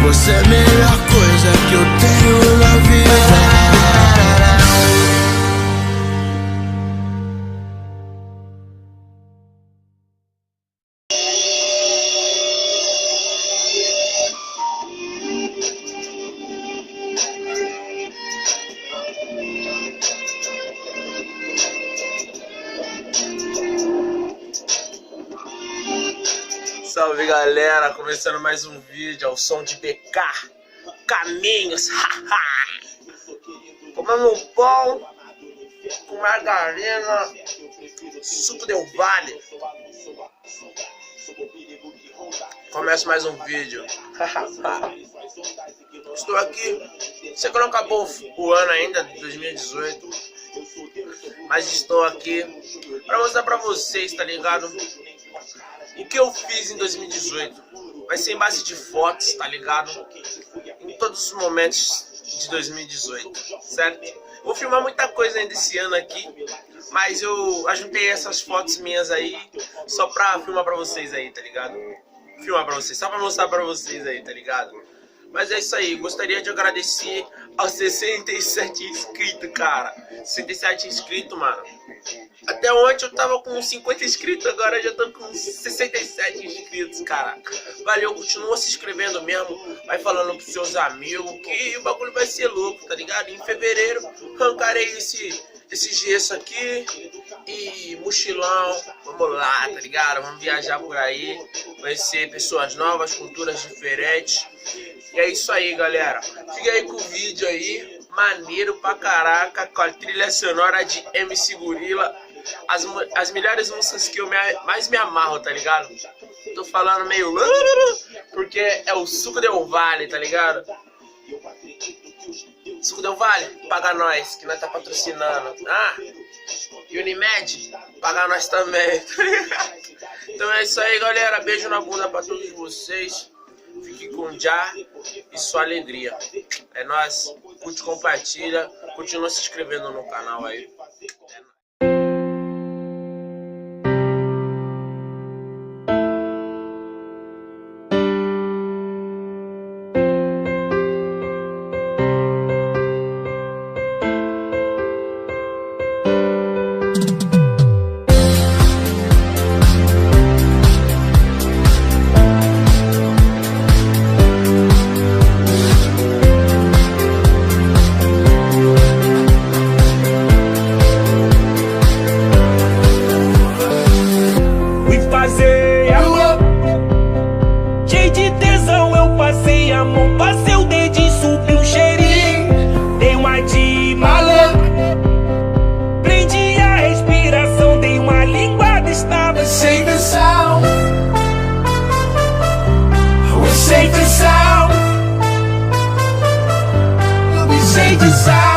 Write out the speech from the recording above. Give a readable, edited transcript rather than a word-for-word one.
Você é a melhor coisa que eu tenho na vida. Salve galera, começando mais um vídeo ao som de BK Caminhos. Comendo um pão com margarina, suco Del Valle. Começo mais um vídeo. Estou aqui, sei que não acabou o ano ainda de 2018, mas estou aqui para mostrar para vocês, tá ligado? O que eu fiz em 2018 vai ser em base de fotos, tá ligado? Em todos os momentos de 2018, certo? Vou filmar muita coisa ainda esse ano aqui, mas eu ajuntei essas fotos minhas aí só pra filmar pra vocês aí, tá ligado? Filmar pra vocês, só pra mostrar pra vocês aí, tá ligado? Mas é isso aí, gostaria de agradecer aos 67 inscritos, cara. 67 inscritos, mano. Até ontem eu tava com 50 inscritos, agora já tô com 67 inscritos, cara. Valeu, continua se inscrevendo mesmo. Vai falando pros seus amigos que o bagulho vai ser louco, tá ligado? Em fevereiro arrancarei esse gesso aqui e mochilão. Vamos lá, tá ligado? Vamos viajar por aí, conhecer pessoas novas, culturas diferentes. E é isso aí, galera. Fica aí com o vídeo aí, maneiro pra caraca, com a trilha sonora de MC Gorila. As melhores músicas que eu mais me amarro, tá ligado? Tô falando meio porque é o suco Del Valle, tá ligado? Suco Del Valle, paga nós, que nós tá patrocinando. Ah, Unimed, paga nós também. Então é isso aí, galera. Beijo na bunda pra todos vocês. Fique com Já e sua alegria. É nóis. Curte, compartilha. Continua se inscrevendo no canal aí. Passei o dedinho, subiu o cheirinho, dei uma de malandro, prendi a respiração, dei uma linguada, estava sem tensão. Sem tensão, sem tensão.